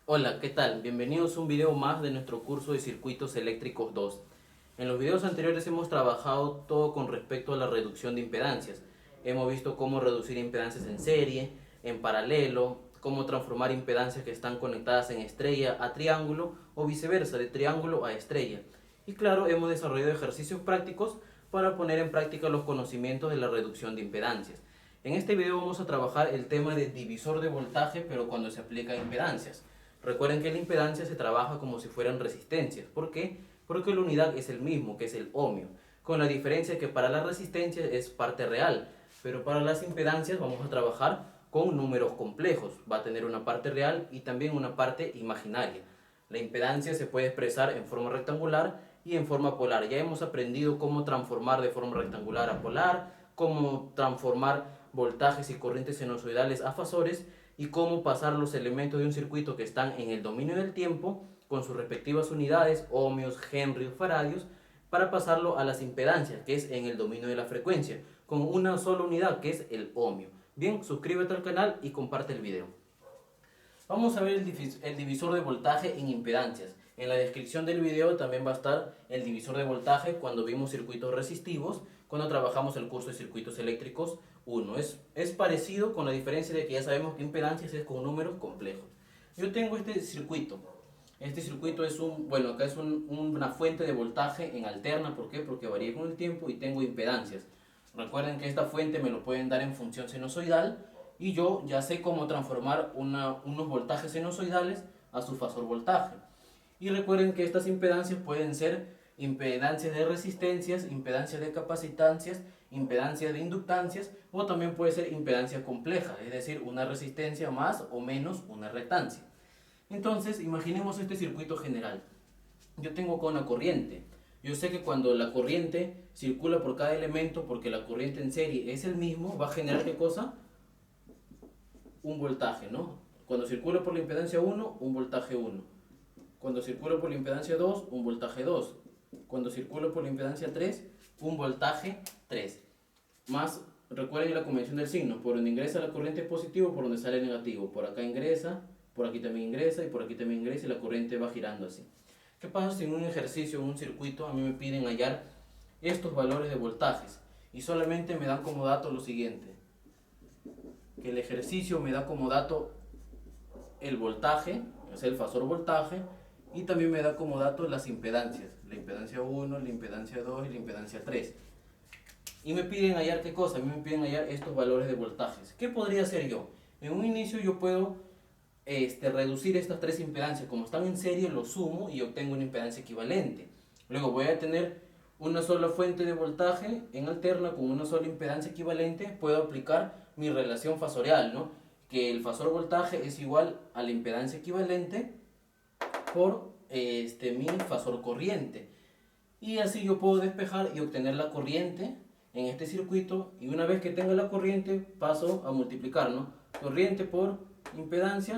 Hola, ¿qué tal? Bienvenidos a un video más de nuestro curso de Circuitos Eléctricos 2. En los videos anteriores hemos trabajado todo con respecto a la reducción de impedancias. Hemos visto cómo reducir impedancias en serie, en paralelo, cómo transformar impedancias que están conectadas en estrella a triángulo o viceversa, de triángulo a estrella. Y claro, hemos desarrollado ejercicios prácticos para poner en práctica los conocimientos de la reducción de impedancias. En este video vamos a trabajar el tema de divisor de voltaje, pero cuando se aplica a impedancias. Recuerden que la impedancia se trabaja como si fueran resistencias. ¿Por qué? Porque la unidad es el mismo, que es el ohmio. Con la diferencia que para la resistencia es parte real, pero para las impedancias vamos a trabajar con números complejos. Va a tener una parte real y también una parte imaginaria. La impedancia se puede expresar en forma rectangular y en forma polar. Ya hemos aprendido cómo transformar de forma rectangular a polar, cómo transformar voltajes y corrientes sinusoidales a fasores y cómo pasar los elementos de un circuito que están en el dominio del tiempo con sus respectivas unidades, ohmios, henry, faradios, para pasarlo a las impedancias, que es en el dominio de la frecuencia, con una sola unidad, que es el ohmio. Bien, suscríbete al canal y comparte el video. Vamos a ver el divisor de voltaje en impedancias. En la descripción del video también va a estar el divisor de voltaje cuando vimos circuitos resistivos, cuando trabajamos el curso de circuitos eléctricos 1. Es parecido, con la diferencia de que ya sabemos que impedancias es con números complejos. Yo tengo este circuito. Este circuito es acá es una fuente de voltaje en alterna. ¿Por qué? Porque varía con el tiempo y tengo impedancias. Recuerden que esta fuente me lo pueden dar en función sinusoidal y yo ya sé cómo transformar unos voltajes sinusoidales a su fasor voltaje. Y recuerden que estas impedancias pueden ser impedancias de resistencias, impedancias de capacitancias, impedancias de inductancias o también puede ser impedancia compleja, es decir, una resistencia más o menos una reactancia. Entonces, imaginemos este circuito general. Yo tengo acá una corriente. Yo sé que cuando la corriente circula por cada elemento, porque la corriente en serie es el mismo, va a generar ¿qué cosa? Un voltaje, ¿no? Cuando circula por la impedancia 1, un voltaje 1. Cuando circula por la impedancia 2, un voltaje 2. Cuando circula por la impedancia 3, un voltaje 3. Más, recuerden la convención del signo, por donde ingresa la corriente es positivo, por donde sale negativo. Por acá ingresa, por aquí también ingresa y por aquí también ingresa y la corriente va girando así. ¿Qué pasa si en un ejercicio, en un circuito, a mí me piden hallar estos valores de voltajes y solamente me dan como dato lo siguiente? Que el ejercicio me da como dato el voltaje, es el fasor voltaje, y también me da como dato las impedancias, la impedancia 1, la impedancia 2 y la impedancia 3. Y me piden hallar ¿qué cosa? A mí me piden hallar estos valores de voltajes. ¿Qué podría hacer yo? En un inicio yo puedo reducir estas tres impedancias. Como están en serie, lo sumo y obtengo una impedancia equivalente. Luego voy a tener una sola fuente de voltaje en alterna con una sola impedancia equivalente. Puedo aplicar mi relación fasorial, ¿no? Que el fasor voltaje es igual a la impedancia equivalente por mi fasor corriente. Y así yo puedo despejar y obtener la corriente en este circuito, y una vez que tenga la corriente paso a multiplicar, ¿no? Corriente por impedancia,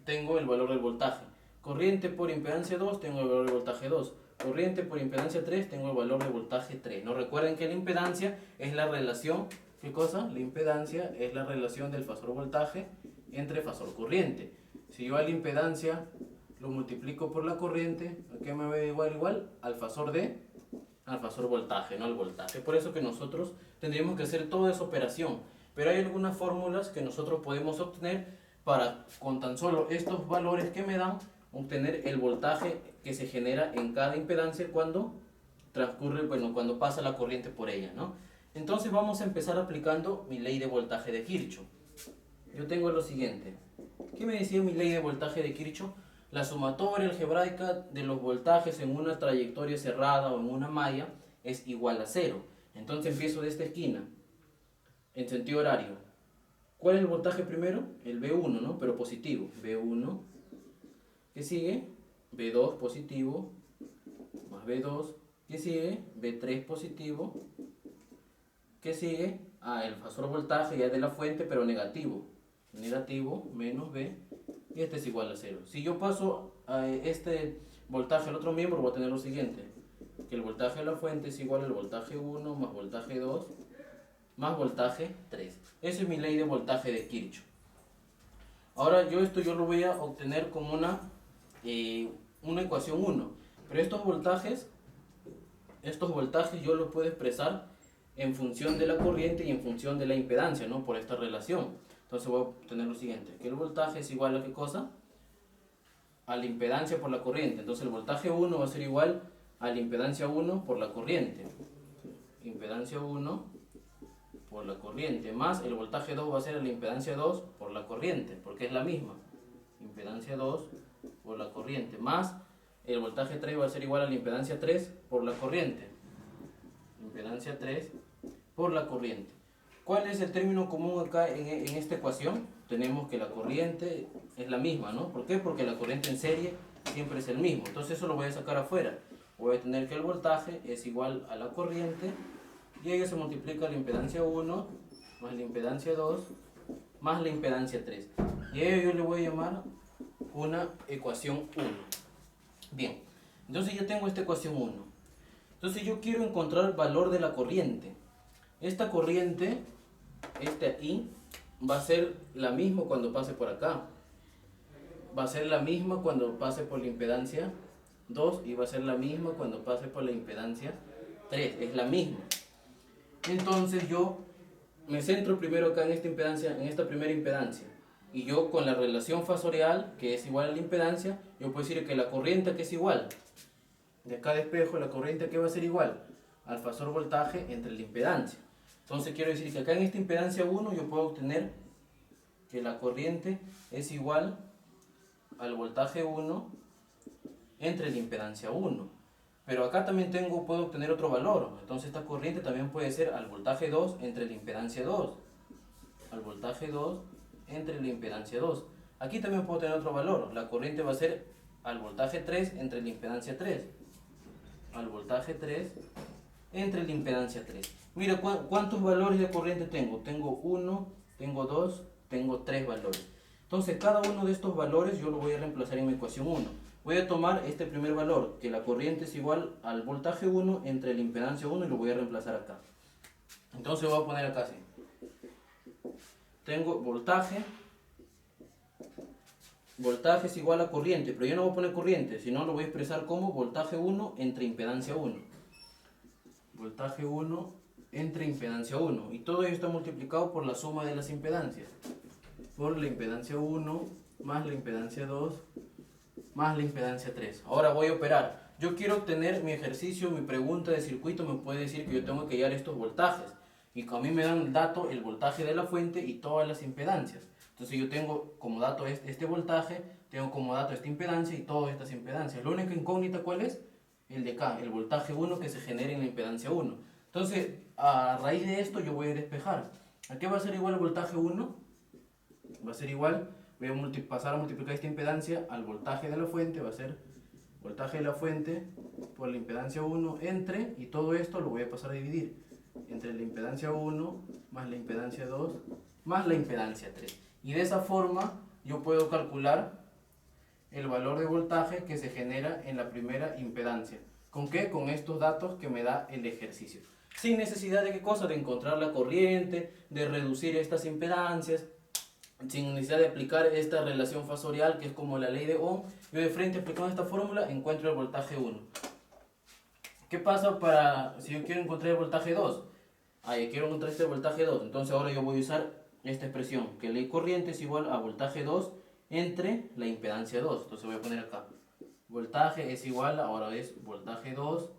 tengo el valor del voltaje. Corriente por impedancia 2, tengo el valor del voltaje 2. Corriente por impedancia 3, tengo el valor de voltaje 3. ¿No? Recuerden que la impedancia es la relación, ¿qué cosa? La impedancia es la relación del fasor voltaje entre fasor corriente. Si yo a la impedancia lo multiplico por la corriente, ¿a qué me va igual? Al fasor voltaje, no al voltaje. Por eso que nosotros tendríamos que hacer toda esa operación. Pero hay algunas fórmulas que nosotros podemos obtener para, con tan solo estos valores que me dan, obtener el voltaje que se genera en cada impedancia cuando cuando pasa la corriente por ella, ¿no? Entonces vamos a empezar aplicando mi ley de voltaje de Kirchhoff. Yo tengo lo siguiente. ¿Qué me decía mi ley de voltaje de Kirchhoff? La sumatoria algebraica de los voltajes en una trayectoria cerrada o en una malla es igual a 0. Entonces empiezo de esta esquina, en sentido horario. ¿Cuál es el voltaje primero? El V1, ¿no? Pero positivo. V1. ¿Qué sigue? V2 positivo, más V2. ¿Qué sigue? V3 positivo. ¿Qué sigue? El fasor voltaje ya es de la fuente, pero negativo. Negativo menos V, y este es igual a 0. Si yo paso a este voltaje al otro miembro, voy a tener lo siguiente: que el voltaje de la fuente es igual al voltaje 1 más voltaje 2 más voltaje 3. Esa es mi ley de voltaje de Kirchhoff. Ahora yo lo voy a obtener como una ecuación 1. Pero estos voltajes yo los puedo expresar en función de la corriente y en función de la impedancia, ¿no? Por esta relación. Entonces voy a obtener lo siguiente, que el voltaje es igual a ¿qué cosa? A la impedancia por la corriente. Entonces el voltaje 1 va a ser igual a la impedancia 1 por la corriente. Impedancia 1 por la corriente, más el voltaje 2 va a ser la impedancia 2 por la corriente, porque es la misma. Impedancia 2 por la corriente, más el voltaje 3 va a ser igual a la impedancia 3 por la corriente. Impedancia 3 por la corriente. ¿Cuál es el término común acá en esta ecuación? Tenemos que la corriente es la misma, ¿no? ¿Por qué? Porque la corriente en serie siempre es el mismo. Entonces eso lo voy a sacar afuera. Voy a tener que el voltaje es igual a la corriente y ello se multiplica la impedancia 1 más la impedancia 2 más la impedancia 3. Y a ello yo le voy a llamar una ecuación 1. Bien, entonces yo tengo esta ecuación 1. Entonces yo quiero encontrar el valor de la corriente. Esta corriente, I, va a ser la misma cuando pase por acá. Va a ser la misma cuando pase por la impedancia 2 y va a ser la misma cuando pase por la impedancia 3. Es la misma. Entonces yo me centro primero acá en esta impedancia, en esta primera impedancia. Y yo con la relación fasorial, que es igual a la impedancia, yo puedo decir que la corriente que es igual, de acá de espejo, la corriente que va a ser igual al fasor voltaje entre la impedancia. Entonces quiero decir que acá en esta impedancia 1 yo puedo obtener que la corriente es igual al voltaje 1 entre la impedancia 1. Pero acá también puedo obtener otro valor. Entonces esta corriente también puede ser al voltaje 2 entre la impedancia 2. Al voltaje 2 entre la impedancia 2. Aquí también puedo tener otro valor. La corriente va a ser al voltaje 3 entre la impedancia 3. Al voltaje 3 entre la impedancia 3. Mira cuántos valores de corriente tengo. Tengo 1, tengo 2, tengo 3 valores. Entonces cada uno de estos valores yo lo voy a reemplazar en mi ecuación 1. Voy a tomar este primer valor, que la corriente es igual al voltaje 1 entre la impedancia 1 y lo voy a reemplazar acá. Entonces voy a poner acá así. Tengo voltaje es igual a corriente, pero yo no voy a poner corriente, sino lo voy a expresar como voltaje 1 entre impedancia 1. Voltaje 1 entre impedancia 1. Y todo ello está multiplicado por la suma de las impedancias. Por la impedancia 1 más la impedancia 2 más la impedancia 3. Ahora voy a operar. Yo quiero obtener mi ejercicio, mi pregunta de circuito me puede decir que yo tengo que hallar estos voltajes. Y a mí me dan el dato, el voltaje de la fuente y todas las impedancias. Entonces yo tengo como dato este voltaje, tengo como dato esta impedancia y todas estas impedancias. La única incógnita, ¿cuál es? El de acá, el voltaje 1 que se genera en la impedancia 1. Entonces, a raíz de esto yo voy a despejar. ¿A qué va a ser igual el voltaje 1? Va a ser igual, voy a pasar a multiplicar esta impedancia al voltaje de la fuente, va a ser voltaje de la fuente por la impedancia 1 entre, y todo esto lo voy a pasar a dividir, entre la impedancia 1 más la impedancia 2 más la impedancia 3. Y de esa forma yo puedo calcular el valor de voltaje que se genera en la primera impedancia. ¿Con qué? Con estos datos que me da el ejercicio. Sin necesidad de qué cosa, de encontrar la corriente, de reducir estas impedancias, sin necesidad de aplicar esta relación fasorial que es como la ley de Ohm. Yo de frente aplicando esta fórmula encuentro el voltaje 1. ¿Qué pasa si yo quiero encontrar el voltaje 2? Yo quiero encontrar este voltaje 2, entonces ahora yo voy a usar esta expresión, que la corriente es igual a voltaje 2 entre la impedancia 2. Entonces voy a poner acá, voltaje es igual, ahora es voltaje 2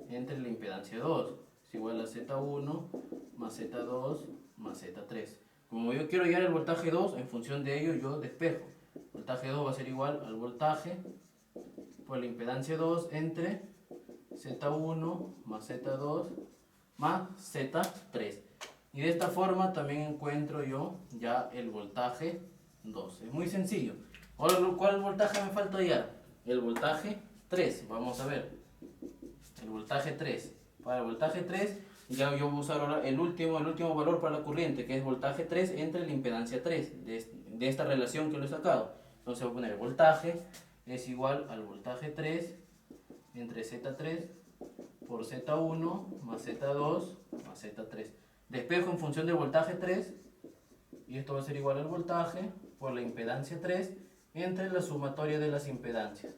entre la impedancia 2, es igual a Z1 más Z2 más Z3. Como yo quiero hallar el voltaje 2, en función de ello yo despejo. Voltaje 2 va a ser igual al voltaje por la impedancia 2 entre Z1 más Z2 más Z3. Y de esta forma también encuentro yo ya el voltaje 2. Es muy sencillo. Ahora, ¿cuál voltaje me falta hallar? El voltaje 3. Vamos a ver. El voltaje 3. Para el voltaje 3, ya yo voy a usar ahora el último valor para la corriente, que es voltaje 3 entre la impedancia 3, de esta relación que lo he sacado. Entonces voy a poner voltaje es igual al voltaje 3 entre Z3 por Z1 más Z2 más Z3. Despejo en función del voltaje 3 y esto va a ser igual al voltaje por la impedancia 3 entre la sumatoria de las impedancias.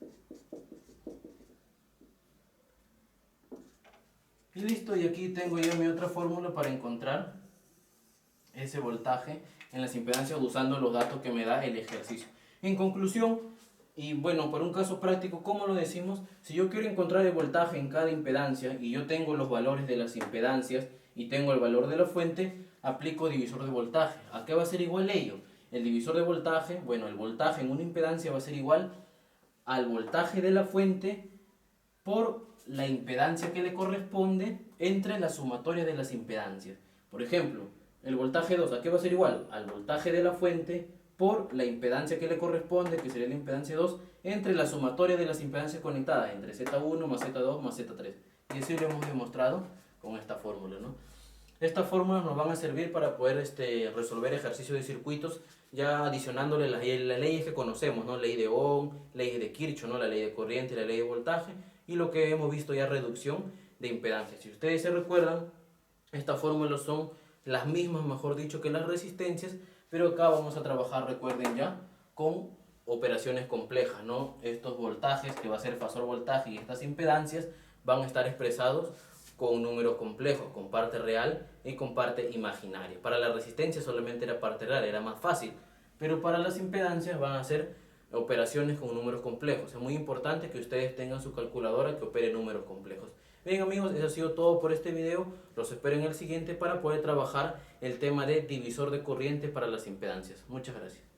Y listo, y aquí tengo ya mi otra fórmula para encontrar ese voltaje en las impedancias usando los datos que me da el ejercicio. En conclusión, y bueno, para un caso práctico, ¿cómo lo decimos? Si yo quiero encontrar el voltaje en cada impedancia y yo tengo los valores de las impedancias y tengo el valor de la fuente, aplico divisor de voltaje. ¿A qué va a ser igual ello? El divisor de voltaje, bueno, el voltaje en una impedancia va a ser igual al voltaje de la fuente por la impedancia que le corresponde entre la sumatoria de las impedancias. Por ejemplo, el voltaje 2, ¿a qué va a ser igual? Al voltaje de la fuente por la impedancia que le corresponde, que sería la impedancia 2, entre la sumatoria de las impedancias conectadas, entre Z1 más Z2 más Z3. Y así lo hemos demostrado con esta fórmula, ¿no? Estas fórmulas nos van a servir para poder resolver ejercicios de circuitos, ya adicionándole las leyes que conocemos, ¿no? Ley de Ohm, ley de Kirchhoff, ¿no? La ley de corriente y la ley de voltaje, y lo que hemos visto ya, reducción de impedancias. Si ustedes se recuerdan, estas fórmulas son las mismas, mejor dicho, que las resistencias, pero acá vamos a trabajar, recuerden ya, con operaciones complejas, ¿no? Estos voltajes, que va a ser fasor voltaje, y estas impedancias van a estar expresados con números complejos, con parte real y con parte imaginaria. Para la resistencia solamente era parte real, era más fácil, pero para las impedancias van a ser operaciones con números complejos. Es muy importante que ustedes tengan su calculadora que opere números complejos. Bien amigos, eso ha sido todo por este video. Los espero en el siguiente para poder trabajar el tema de divisor de corriente para las impedancias. Muchas gracias.